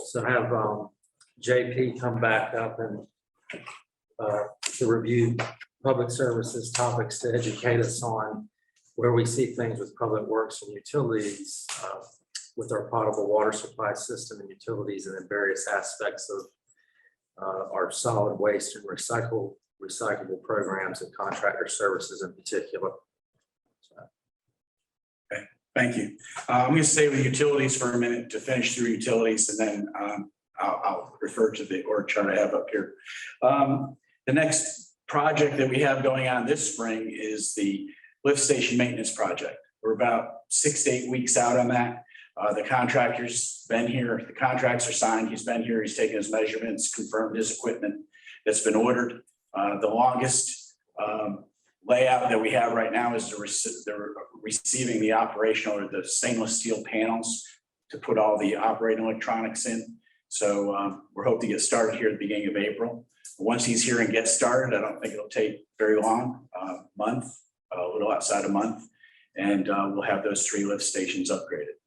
So have JP come back up and to review public services topics to educate us on where we see things with public works and utilities, with our potable water supply system and utilities, and then various aspects of our solid waste and recyclable programs and contractor services in particular. Okay, thank you. I'm going to stay with utilities for a minute to finish through utilities, and then I'll refer to the org chart I have up here. The next project that we have going on this spring is the lift station maintenance project. We're about 6 to 8 weeks out on that. The contractor's been here. The contracts are signed. He's been here. He's taken his measurements, confirmed his equipment that's been ordered. The longest layout that we have right now is the receiving the operational or the stainless steel panels to put all the operating electronics in. So we're hoping to get started here at the beginning of April. Once he's here and gets started, I don't think it'll take very long, month, a little outside a month, and we'll have those 3 lift stations upgraded.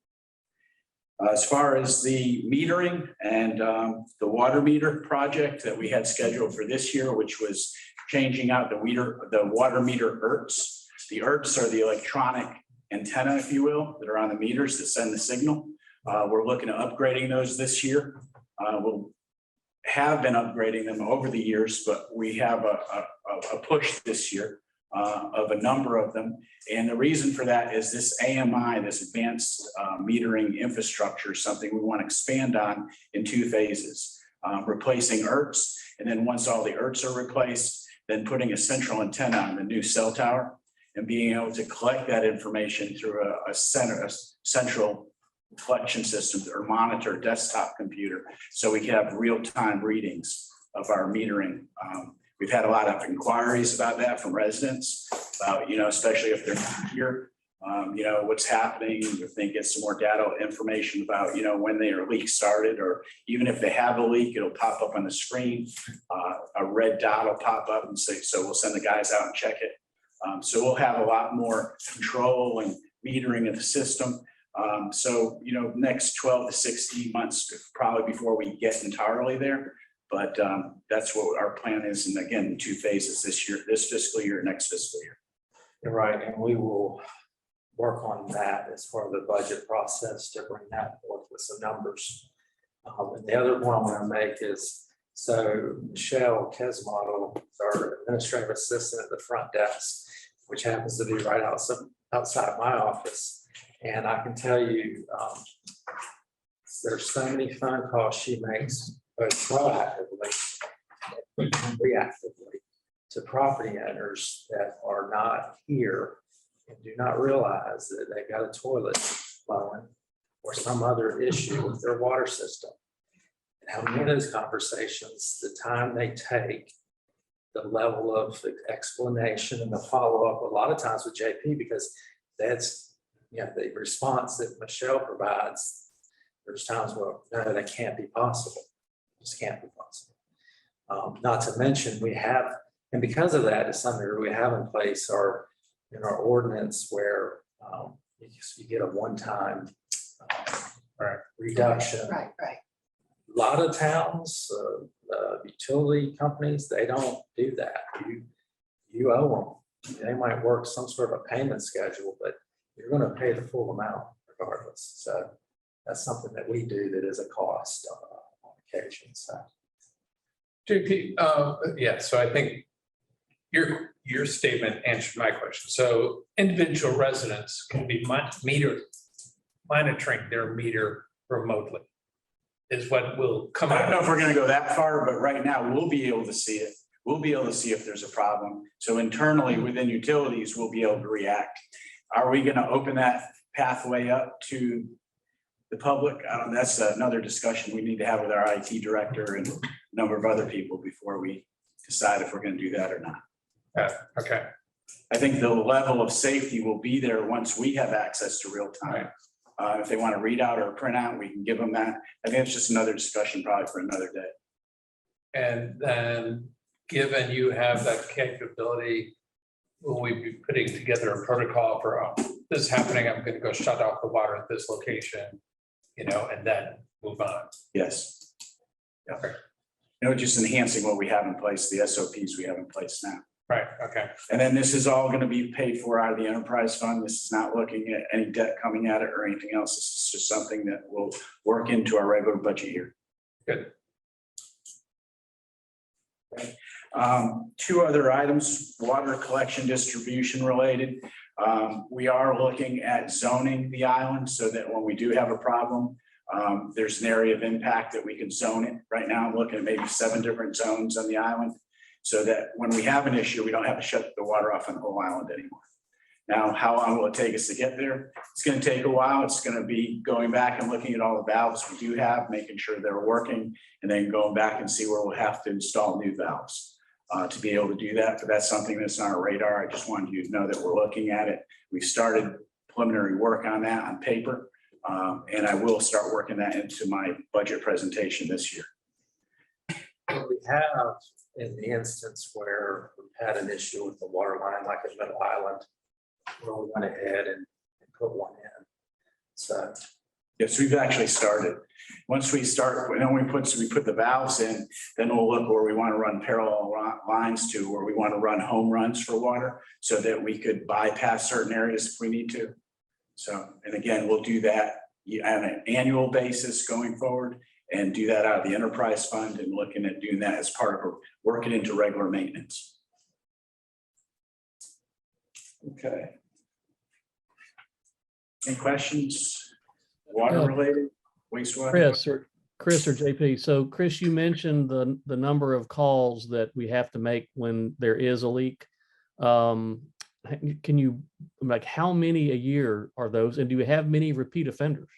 As far as the metering and the water meter project that we had scheduled for this year, which was changing out the water meter ERTs. The ERTs are the electronic antenna, if you will, that are on the meters that send the signal. We're looking at upgrading those this year. We'll have been upgrading them over the years, but we have a push this year of a number of them. And the reason for that is this AMI, this advanced metering infrastructure, is something we want to expand on in 2 phases. Replacing ERTs, and then once all the ERTs are replaced, then putting a central antenna on the new cell tower and being able to collect that information through a central collection system or monitor desktop computer, so we can have real-time readings of our metering. We've had a lot of inquiries about that from residents, about, especially if they're not here, what's happening. If they get some more data information about, when their leak started, or even if they have a leak, it'll pop up on the screen. A red dot will pop up and say, so we'll send the guys out and check it. So we'll have a lot more control and metering of the system. So, next 12 to 16 months, probably before we get entirely there. But that's what our plan is. And again, 2 phases this year, this fiscal year, next fiscal year. You're right, and we will work on that as part of the budget process to bring that forth with some numbers. And the other one I want to make is, so Michelle Kesmodel is our administrative assistant at the front desk, which happens to be right outside my office. And I can tell you, there's so many phone calls she makes, both proactively and reactively, to property owners that are not here and do not realize that they got a toilet flowing or some other issue with their water system. And having one of those conversations, the time they take, the level of explanation and the follow-up, a lot of times with JP, because that's, the response that Michelle provides, there's times where, no, that can't be possible. It just can't be possible. Not to mention we have, and because of that, it's something that we have in place in our ordinance where you get a one-time reduction. Right. A lot of towns, utility companies, they don't do that. You owe them. They might work some sort of a payment schedule, but you're going to pay the full amount regardless. So that's something that we do that is a cost on occasion. So. JP, yeah, so I think your statement answered my question. So individual residents can be monitoring their meter remotely is what will come out. I don't know if we're going to go that far, but right now we'll be able to see it. We'll be able to see if there's a problem. So internally within utilities, we'll be able to react. Are we going to open that pathway up to the public? That's another discussion we need to have with our IT director and a number of other people before we decide if we're going to do that or not. Okay. I think the level of safety will be there once we have access to real time. If they want to read out or print out, we can give them that. I think it's just another discussion probably for another day. And then given you have that capability, will we be putting together a protocol for this is happening? I'm going to go shut off the water at this location, and then move on. Yes. Yeah. Okay. Just enhancing what we have in place, the SOPs we have in place now. Right, okay. And then this is all going to be paid for out of the enterprise fund. This is not looking at any debt coming at it or anything else. This is just something that will work into our regular budget year. Good. Two other items, water collection distribution related. We are looking at zoning the island so that when we do have a problem, there's an area of impact that we can zone it. Right now, I'm looking at maybe 7 different zones on the island, so that when we have an issue, we don't have to shut the water off on the whole island anymore. Now, how long will it take us to get there? It's going to take a while. It's going to be going back and looking at all the valves we do have, making sure they're working, and then going back and see where we'll have to install new valves to be able to do that. But that's something that's on our radar. I just wanted you to know that we're looking at it. We've started preliminary work on that on paper, and I will start working that into my budget presentation this year. We have, in the instance where we've had an issue with the water line, like at Middle Island, where we went ahead and put one in. So, Yes, we've actually started. Once we start, when we put the valves in, then we'll look where we want to run parallel lines to, where we want to run home runs for water so that we could bypass certain areas if we need to. So, and again, we'll do that on an annual basis going forward and do that out of the enterprise fund and looking at doing that as part of working into regular maintenance. Okay. Any questions? Water related, wastewater? Chris or JP. So Chris, you mentioned the number of calls that we have to make when there is a leak. Can you, like, how many a year are those? And do you have many repeat offenders?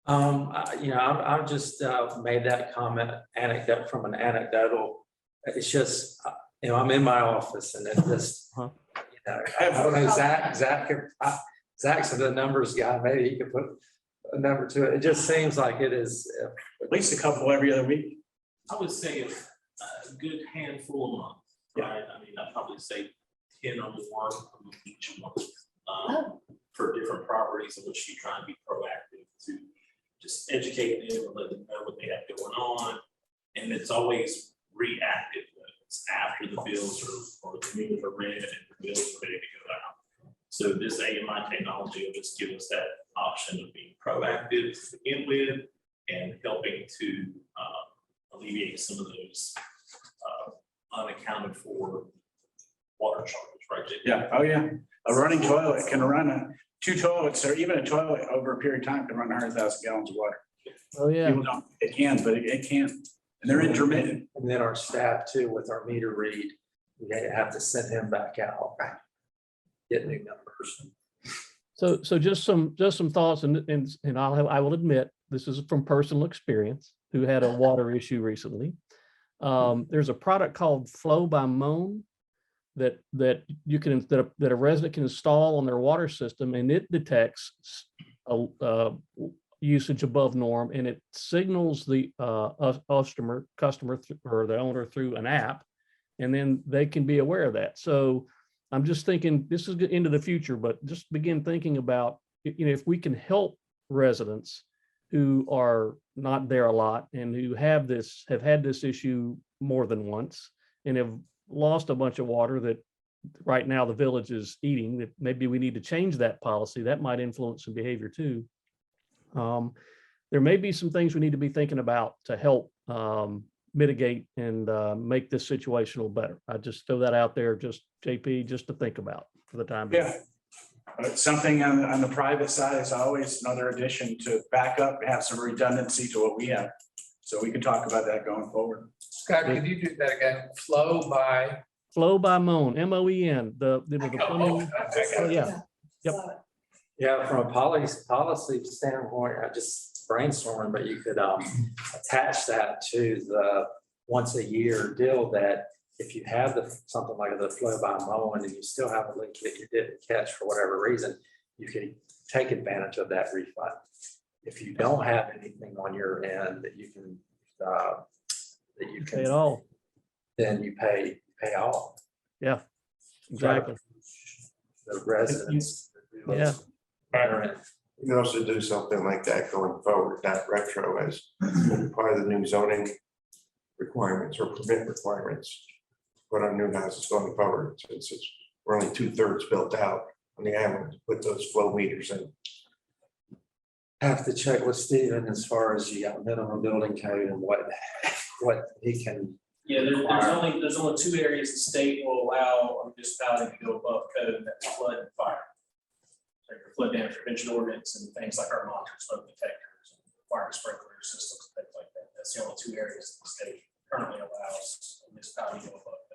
I've just made that comment anecdote from an anecdotal. It's just, I'm in my office and it just, I don't know, Zach's the numbers guy. Maybe he could put a number to it. It just seems like it is. At least a couple every other week. I would say a good handful a month, right? I mean, I'd probably say 10 or more each month for different properties in which you try and be proactive to just educate them and let them know what they have going on. And it's always reactive. It's after the bills or the meters are read and the bills are ready to go out. So this AMI technology will just give us that option of being proactive to begin with and helping to alleviate some of those unaccounted for water charges, right? Yeah. Oh, yeah. A running toilet can run 2 toilets, or even a toilet over a period of time can run 100,000 gallons of water. Oh, yeah. People don't, it can, but it can. And they're intermittent. And then our staff too, with our meter read, we have to send him back out, get new numbers. So just some thoughts, and I will admit, this is from personal experience, who had a water issue recently. There's a product called Flow by Moan that you can, that a resident can install on their water system, and it detects usage above norm, and it signals the customer or the owner through an app, and then they can be aware of that. So I'm just thinking, this is into the future, but just begin thinking about, if we can help residents who are not there a lot and who have had this issue more than once and have lost a bunch of water that right now the village is eating, that maybe we need to change that policy. That might influence some behavior too. There may be some things we need to be thinking about to help mitigate and make this situation a little better. I just throw that out there, just JP, just to think about for the time being. Yeah. Something on the private side is always another addition to back up, have some redundancy to what we have. So we can talk about that going forward. Scott, could you do that again? Flow by Moan, M-O-E-N, the plumbing. Oh, yeah. Yep. Yeah, from a policy standpoint, I just brainstorming, but you could attach that to the once a year deal, that if you have something like the flow by mowing and you still have a leak that you didn't catch for whatever reason, you can take advantage of that refund. If you don't have anything on your end that you can Pay it all. then you pay all. Yeah, exactly. The residents. Yeah. You can also do something like that going forward, not retro as part of the new zoning requirements or permit requirements. Put on new houses going forward, since we're only 2/3 built out on the island, put those flow meters in. Have to check with Stephen as far as you got minimum building code and what he can. Yeah, there's only two areas the state will allow a municipality to go above code, and that's flood and fire. So your flood damage prevention ordinance and things like our monitored smoke detectors, and fire sprinkler systems, things like that. That's the only two areas that the state currently allows a municipality to go above code.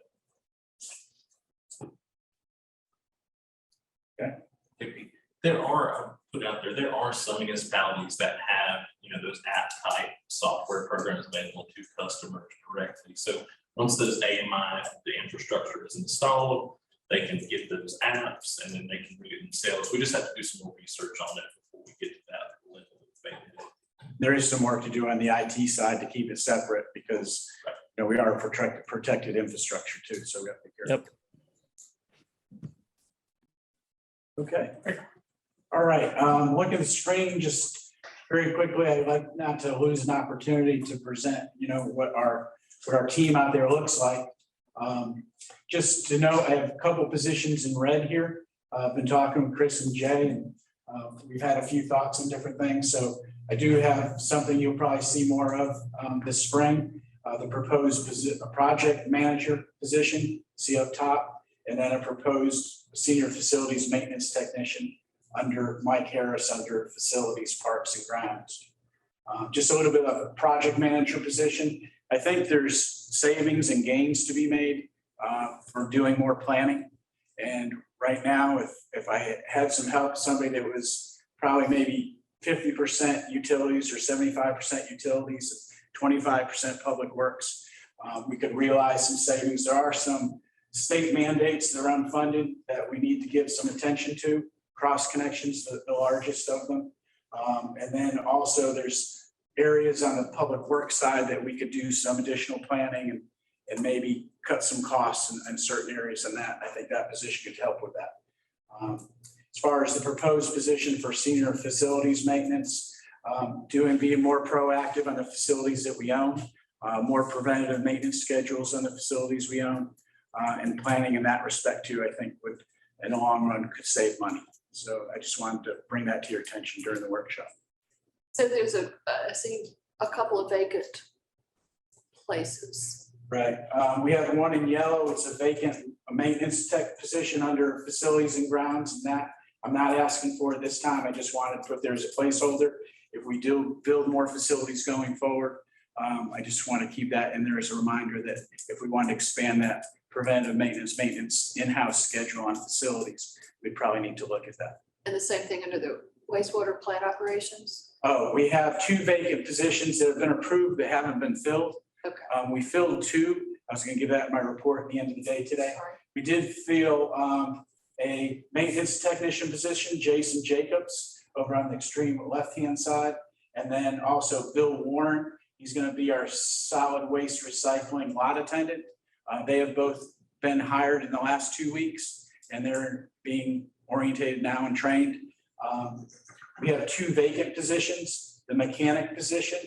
There are, put out there are some municipalities that have, those app type software programs available to customers directly. So once those AMI, the infrastructure is installed, they can get those apps and then they can read it themselves. We just have to do some more research on it before we get to that level. There is some work to do on the IT side to keep it separate because we are a protected infrastructure too. So we have to be careful. Yep. Okay. All right. Look at the screen just very quickly. I'd like not to lose an opportunity to present, what our team out there looks like. Just to know, I have a couple positions in red here. I've been talking with Chris and Jay, and we've had a few thoughts on different things. So I do have something you'll probably see more of this spring. The proposed project manager position, see up top, and then a proposed senior facilities maintenance technician under Mike Harris under facilities, parks and grounds. Just a little bit of a project manager position. I think there's savings and gains to be made for doing more planning. And right now, if I had some help, somebody that was probably maybe 50% utilities or 75% utilities, 25% public works, we could realize some savings. There are some state mandates that are unfunded that we need to give some attention to. Cross connections, the largest of them. And then also there's areas on the public works side that we could do some additional planning and maybe cut some costs in certain areas, and that I think that position could help with that. As far as the proposed position for senior facilities maintenance, being more proactive on the facilities that we own, more preventative maintenance schedules on the facilities we own, and planning in that respect too, I think would in the long run could save money. So I just wanted to bring that to your attention during the workshop. So there's I see a couple of vacant places. Right. We have one in yellow. It's a vacant maintenance tech position under facilities and grounds, and that I'm not asking for it this time. I just wanted to put there as a placeholder. If we do build more facilities going forward, I just want to keep that in there as a reminder that if we want to expand that preventive maintenance in-house schedule on facilities, we probably need to look at that. And the same thing under the wastewater plant operations? Oh, we have 2 vacant positions that have been approved that haven't been filled. Okay. We filled 2. I was going to give that in my report at the end of the day today. Sorry. We did fill a maintenance technician position, Jason Jacobs, over on the extreme left-hand side. And then also Bill Warren. He's going to be our solid waste recycling lot attendant. They have both been hired in the last 2 weeks, and they're being orientated now and trained. We have 2 vacant positions, the mechanic position,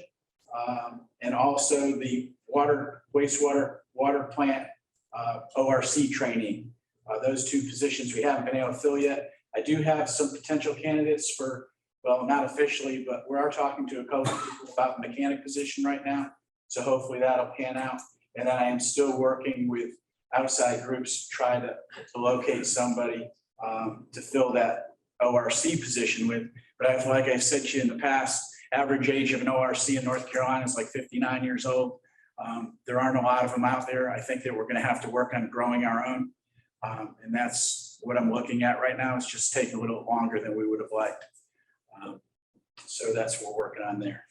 and also the wastewater plant ORC training. Those 2 positions we haven't been able to fill yet. I do have some potential candidates for, well, not officially, but we are talking to a couple of people about the mechanic position right now. So hopefully that'll pan out. And then I am still working with outside groups to try to locate somebody to fill that ORC position with. But like I said to you in the past, average age of an ORC in North Carolina is like 59 years old. There aren't a lot of them out there. I think that we're going to have to work on growing our own. And that's what I'm looking at right now. It's just taking a little longer than we would have liked. So that's what we're working on there.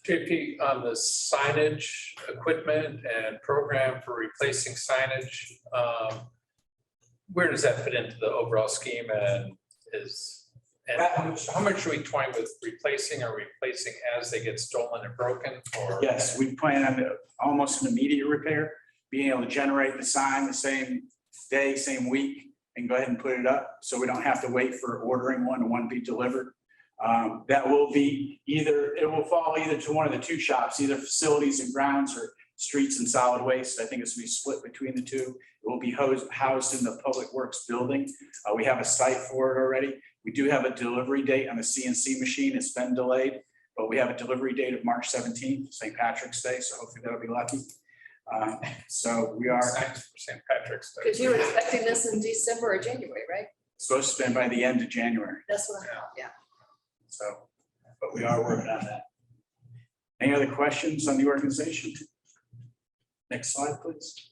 JP, on the signage equipment and program for replacing signage, where does that fit into the overall scheme and how much are we toying with replacing as they get stolen or broken? Or yes, we plan on almost an immediate repair, being able to generate the sign the same day, same week, and go ahead and put it up so we don't have to wait for ordering one and one be delivered. That will be it will fall either to one of the two shops, either facilities and grounds or streets and solid waste. I think it's gonna be split between the two. It will be housed in the Public Works building. We have a site for it already. We do have a delivery date on the CNC machine. It's been delayed, but we have a delivery date of March 17th, St. Patrick's Day, so hopefully that'll be lucky. So we are Thanks for St. Patrick's Day. Because you were expecting this in December or January, right? supposed to spend by the end of January. That's what I thought, yeah. So, but we are working on that. Any other questions on the organization? Next slide, please.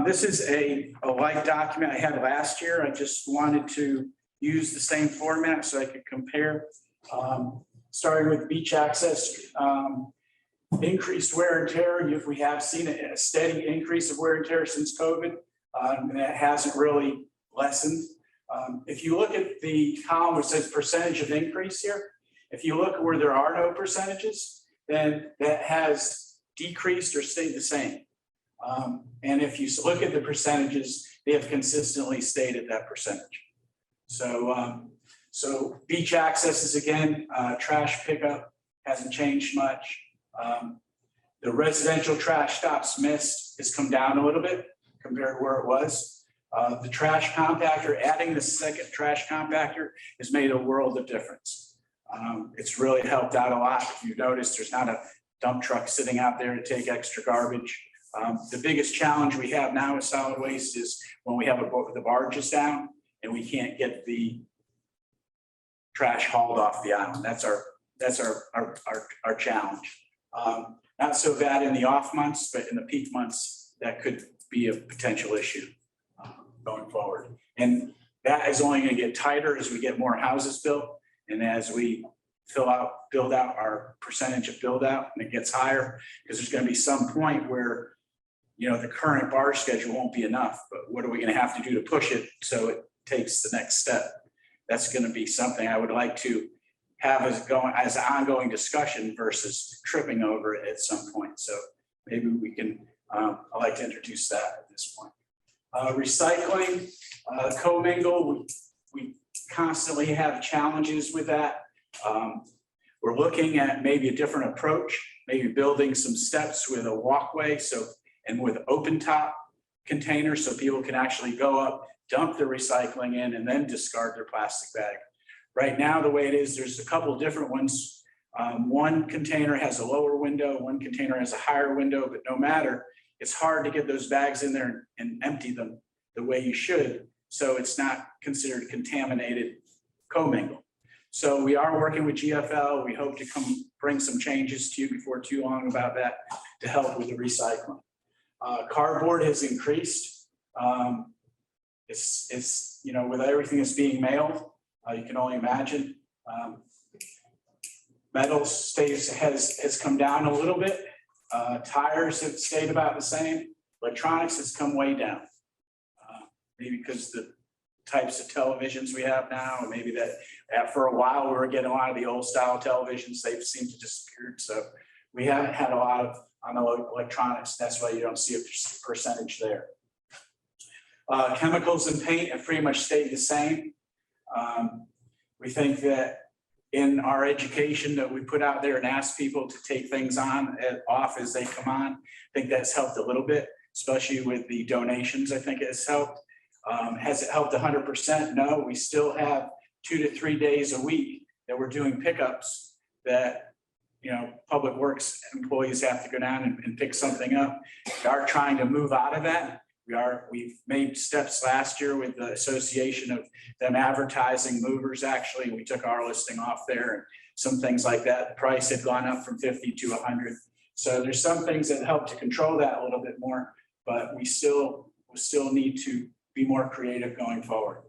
This is a like document I had last year. I just wanted to use the same format so I could compare. Starting with beach access, increased wear and tear. We have seen a steady increase of wear and tear since COVID, and that hasn't really lessened. If you look at the column which says percentage of increase here, if you look where there are no percentages, then that has decreased or stayed the same. And if you look at the percentages, they have consistently stayed at that percentage. So beach access is again, trash pickup hasn't changed much. The residential trash stops missed has come down a little bit compared to where it was. The trash compactor, adding the second trash compactor has made a world of difference. It's really helped out a lot. If you've noticed, there's not a dump truck sitting out there to take extra garbage. The biggest challenge we have now with solid waste is when we have the barges down and we can't get the trash hauled off the island. That's our challenge. Not so bad in the off months, but in the peak months, that could be a potential issue going forward. And that is only going to get tighter as we get more houses built and as we build out our percentage of build out, and it gets higher because there's going to be some point where, you know, the current bar schedule won't be enough, but what are we going to have to do to push it so it takes the next step? That's going to be something I would like to have as an ongoing discussion versus tripping over it at some point. So maybe we can, I'd like to introduce that at this point. Recycling, commingle, we constantly have challenges with that. We're looking at maybe a different approach, maybe building some steps with a walkway, and with open top containers so people can actually go up, dump their recycling in, and then discard their plastic bag. Right now, the way it is, there's a couple of different ones. One container has a lower window, one container has a higher window, but no matter, it's hard to get those bags in there and empty them the way you should. So it's not considered contaminated commingle. So we are working with GFL. We hope to bring some changes to you before too long about that to help with the recycling. Cardboard has increased. It's you know, with everything that's being mailed, you can only imagine. Metals has come down a little bit. Tires have stayed about the same. Electronics has come way down. Maybe because the types of televisions we have now, or maybe that for a while we were getting a lot of the old style televisions. They've seemed to disappear. So we haven't had a lot of on the electronics. That's why you don't see a percentage there. Chemicals and paint have pretty much stayed the same. We think that in our education that we put out there and ask people to take things off as they come on, I think that's helped a little bit, especially with the donations. I think it has helped. Has it helped 100%? No, we still have 2 to 3 days a week that we're doing pickups that, you know, Public Works employees have to go down and pick something up. We are trying to move out of that. We've made steps last year with the association of them advertising movers. Actually, we took our listing off there and some things like that. The price had gone up from 50 to 100. So there's some things that help to control that a little bit more, but we still need to be more creative going forward.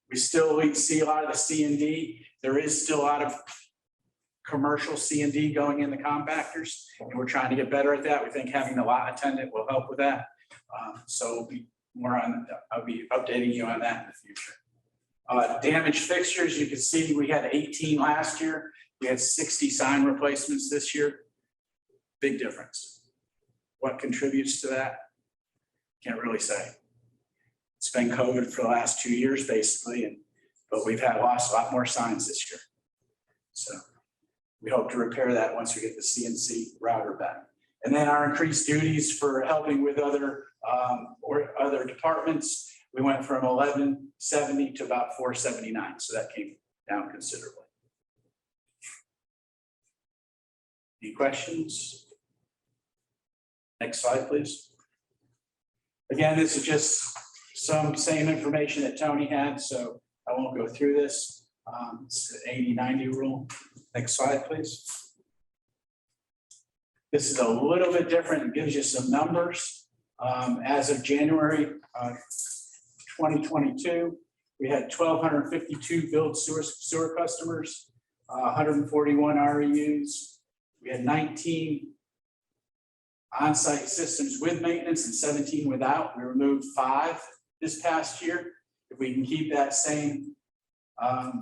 We see a lot of the C&D. There is still a lot of commercial C&D going in the compactors, and we're trying to get better at that. We think having the lot attendant will help with that. So I'll be updating you on that in the future. Damaged fixtures, you can see we had 18 last year. We had 60 sign replacements this year. Big difference. What contributes to that? Can't really say. It's been COVID for the last 2 years, basically, but we've lost a lot more signs this year. So we hope to repair that once we get the CNC router back. And then our increased duties for helping with other departments, we went from 1170 to about 479. So that came down considerably. Any questions? Next slide, please. Again, this is just some same information that Tony had, so I won't go through this. It's the 80-90 rule. Next slide, please. This is a little bit different. It gives you some numbers. As of January 2022, we had 1,252 billed sewer customers, 141 REUs. We had 19 on-site systems with maintenance and 17 without. We removed 5 this past year. If we can keep that same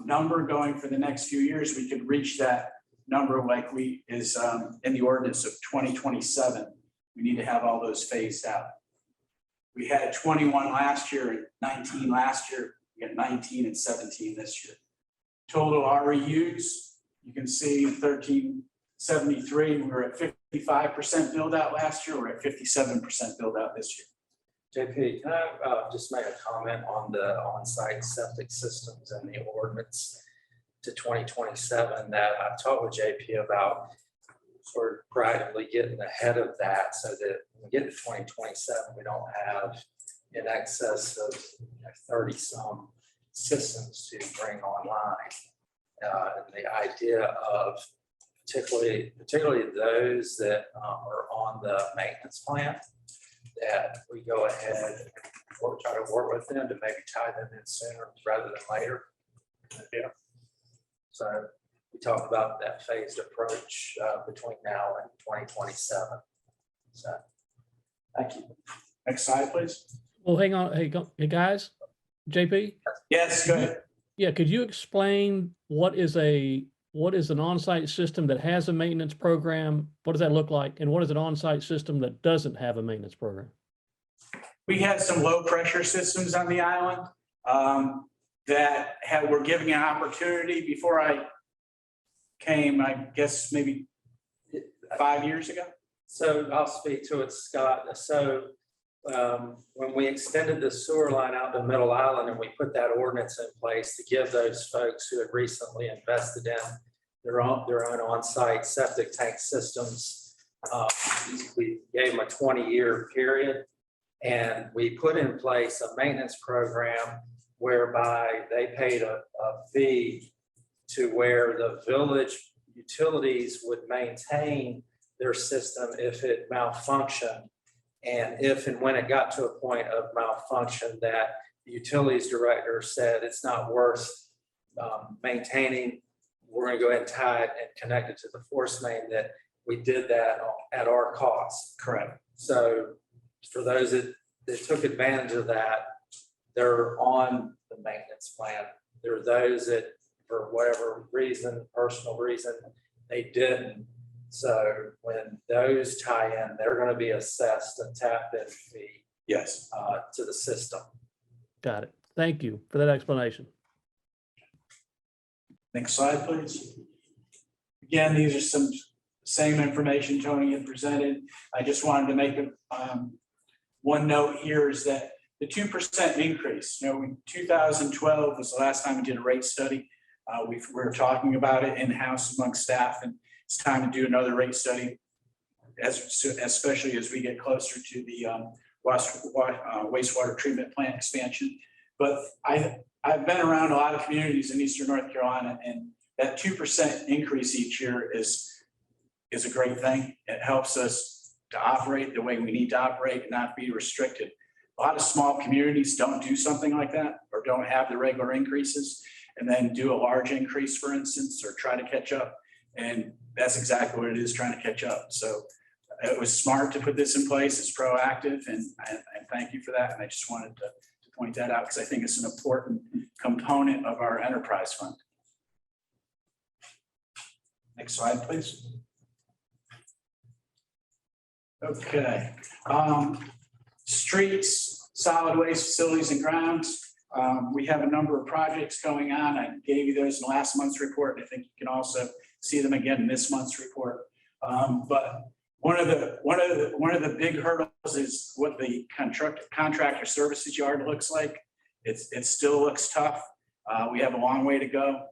number going for the next few years, we could reach that number like is in the ordinance of 2027. We need to have all those phased out. We had 21 last year and 19 last year. We got 19 and 17 this year. Total REUs, you can see 1373. We were at 55% build out last year. We're at 57% build out this year. JP, can I just make a comment on the on-site septic systems and the ordinance to 2027 that I talked with JP about sort of proactively getting ahead of that so that when we get to 2027, we don't have in excess of 30 some systems to bring online. And the idea of particularly those that are on the maintenance plan, that we go ahead or try to work with them to maybe tie them in sooner rather than later. Yeah. So we talked about that phased approach between now and 2027. So thank you. Next slide, please. Well, hang on. Hey guys, JP? Yes, go ahead. Yeah, could you explain what is an on-site system that has a maintenance program? What does that look like? And what is an on-site system that doesn't have a maintenance program? We had some low pressure systems on the island that were giving an opportunity before I came, I guess maybe 5 years ago. So I'll speak to it, Scott. So when we extended the sewer line out to Middle Island and we put that ordinance in place to give those folks who had recently invested in their own on-site septic tank systems, we gave them a 20-year period, and we put in place a maintenance program whereby they paid a fee to where the village utilities would maintain their system if it malfunctioned. And if and when it got to a point of malfunction, that the utilities director said it's not worth maintaining, we're going to go ahead and tie it and connect it to the force main, that we did that at our cost. Correct. So for those that took advantage of that, they're on the maintenance plan. There are those that, for whatever reason, personal reason, they didn't. So when those tie in, they're going to be assessed a tap-in fee. Yes. To the system. Got it. Thank you for that explanation. Next slide, please. Again, these are some same information Tony had presented. I just wanted to make one note here is that the 2% increase, 2012 was the last time we did a rate study. We were talking about it in-house among staff, and it's time to do another rate study, especially as we get closer to the wastewater treatment plant expansion. But I've been around a lot of communities in Eastern North Carolina, and that 2% increase each year is a great thing. It helps us to operate the way we need to operate and not be restricted. A lot of small communities don't do something like that, or don't have the regular increases and then do a large increase, for instance, or try to catch up. And that's exactly what it is, trying to catch up. So it was smart to put this in place. It's proactive, and thank you for that. And I just wanted to point that out because I think it's an important component of our enterprise fund. Next slide, please. Okay. Streets, solid waste facilities and grounds. We have a number of projects going on. I gave you those in last month's report. I think you can also see them again in this month's report. But one of the big hurdles is what the contractor services yard looks like. It still looks tough. We have a long way to go.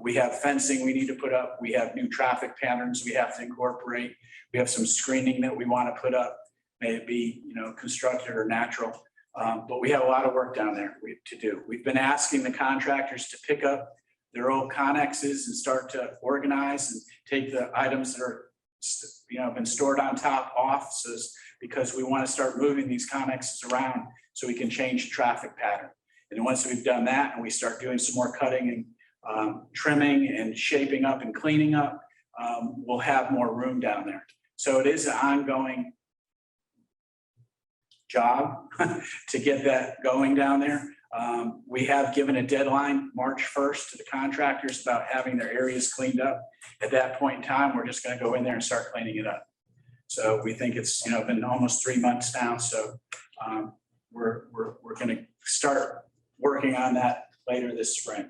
We have fencing we need to put up. We have new traffic patterns we have to incorporate. We have some screening that we want to put up, may it be, constructed or natural. But we have a lot of work down there to do. We've been asking the contractors to pick up their old connexes and start to organize and take the items that are, been stored on top off, because we want to start moving these connexes around so we can change the traffic pattern. And then once we've done that and we start doing some more cutting and trimming and shaping up and cleaning up, we'll have more room down there. So it is an ongoing job to get that going down there. We have given a deadline, March 1st, to the contractors about having their areas cleaned up. At that point in time, we're just going to go in there and start cleaning it up. So we think it's been almost 3 months now. So we're going to start working on that later this spring.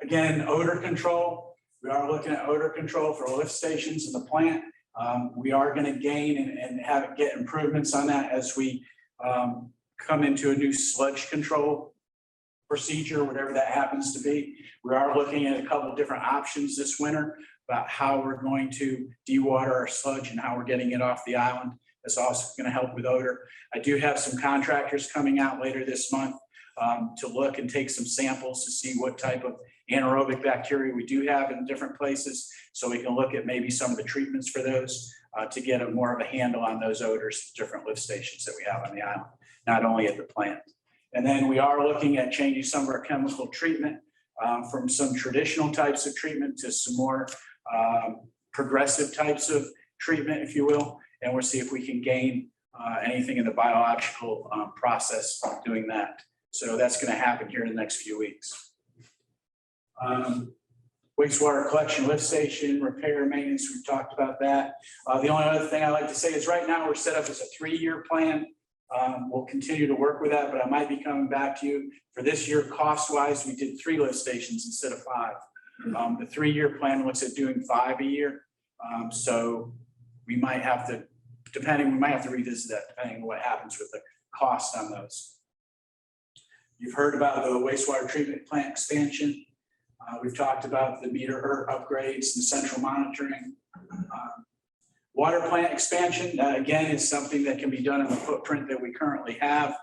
Again, odor control. We are looking at odor control for lift stations in the plant. We are going to gain and have it get improvements on that as we come into a new sludge control procedure, whatever that happens to be. We are looking at a couple of different options this winter about how we're going to dewater our sludge and how we're getting it off the island. That's also going to help with odor. I do have some contractors coming out later this month to look and take some samples to see what type of anaerobic bacteria we do have in different places, so we can look at maybe some of the treatments for those to get a more of a handle on those odors, different lift stations that we have on the island, not only at the plant. And then we are looking at changing some of our chemical treatment from some traditional types of treatment to some more progressive types of treatment, if you will. And we'll see if we can gain anything in the biological process from doing that. So that's going to happen here in the next few weeks. Wastewater collection lift station, repair, maintenance, we've talked about that. The only other thing I like to say is right now we're set up as a 3-year plan. We'll continue to work with that, but I might be coming back to you. For this year, cost-wise, we did 3 lift stations instead of 5. The 3-year plan looks at doing 5 a year. So we might have to, we might have to revisit that depending on what happens with the cost on those. You've heard about the wastewater treatment plant expansion. We've talked about the meter upgrades and central monitoring. Water plant expansion, again, is something that can be done in the footprint that we currently have.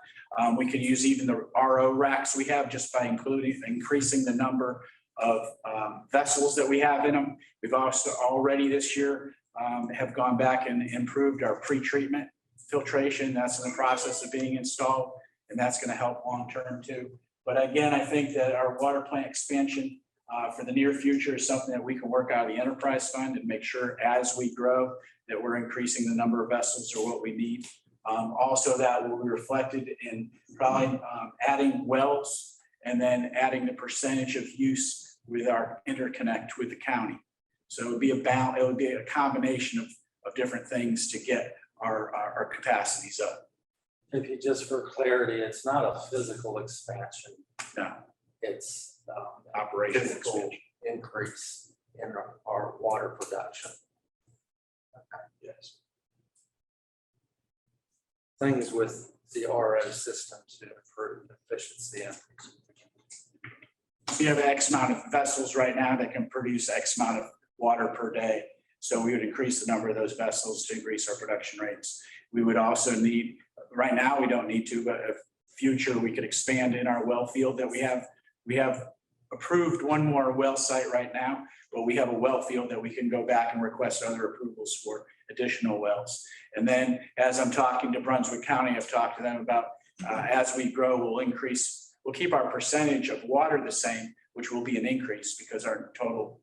We can use even the RO racks we have just by increasing the number of vessels that we have in them. We've also already this year have gone back and improved our pre-treatment filtration. That's in the process of being installed, and that's going to help long-term too. But again, I think that our water plant expansion for the near future is something that we can work out of the enterprise fund and make sure as we grow that we're increasing the number of vessels or what we need. Also, that will be reflected in probably adding wells and then adding the percentage of use with our interconnect with the county. So it would be a combination of different things to get our capacities up. If you, just for clarity, it's not a physical expansion. No. It's Operational physical expansion. increase in our water production. Yes. Things with the RO system to improve efficiency. We have X amount of vessels right now that can produce X amount of water per day. So we would increase the number of those vessels to increase our production rates. We would also need, right now we don't need to, but if future we could expand in our well field that we have. We have approved one more well site right now, but we have a well field that we can go back and request other approvals for additional wells. And then as I'm talking to Brunswick County, I've talked to them about as we grow, we'll keep our percentage of water the same, which will be an increase because our total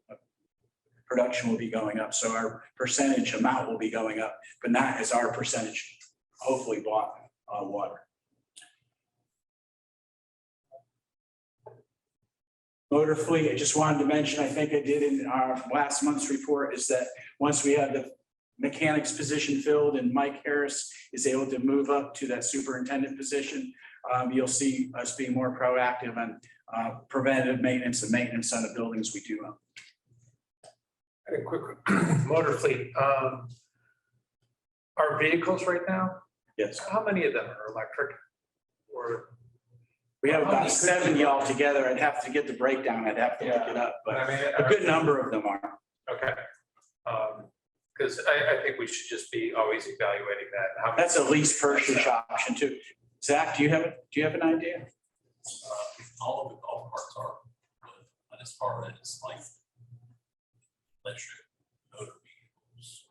production will be going up. So our percentage amount will be going up, but not as our percentage hopefully bought water. Motor fleet, I just wanted to mention, I think I did in our last month's report, is that once we have the mechanics position filled and Mike Harris is able to move up to that superintendent position, you'll see us being more proactive on preventative maintenance and maintenance on the buildings we do own. A quick motor fleet. Our vehicles right now, Yes, how many of them are electric? Or, we have about 70 altogether. I'd have to get the breakdown. I'd have to look it up, but I mean, a good number of them are. okay. Because I think we should just be always evaluating that. How many- That's a lease purchase option too. Zach, do you have an idea? All of the golf carts are, but as far as like electric motor vehicles.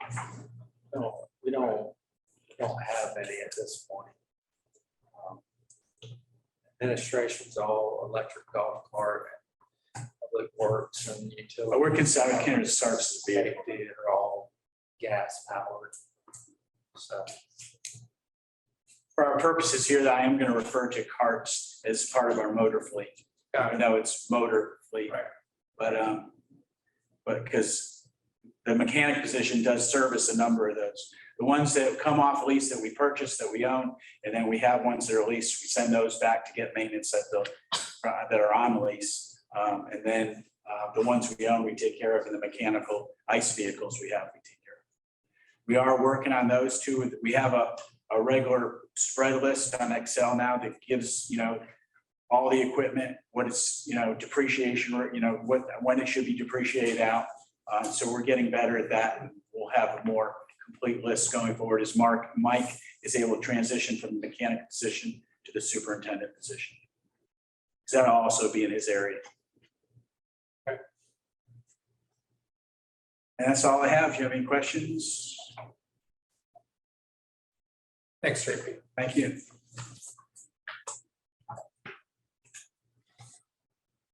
No, we don't have any at this point. Administration's all electric golf cart, public works and utility. But we're considered services vehicle. Safety are all gas powered. So, For our purposes here, I am going to refer to carts as part of our motor fleet. I know it's motor fleet. Right. But because the mechanic position does service a number of those. The ones that come off lease that we purchase, that we own, and then we have ones that are leased, we send those back to get maintenance that are on lease. And then the ones we own, we take care of, and the mechanical ICE vehicles we have, we take care of. We are working on those too. We have a regular spread list on Excel now that gives, all the equipment, what it's, depreciation, when it should be depreciated out. So we're getting better at that, and we'll have a more complete list going forward as Mike is able to transition from the mechanic position to the superintendent position. So that'll also be in his area. Okay. And that's all I have. Do you have any questions? Thanks, JP. Thank you.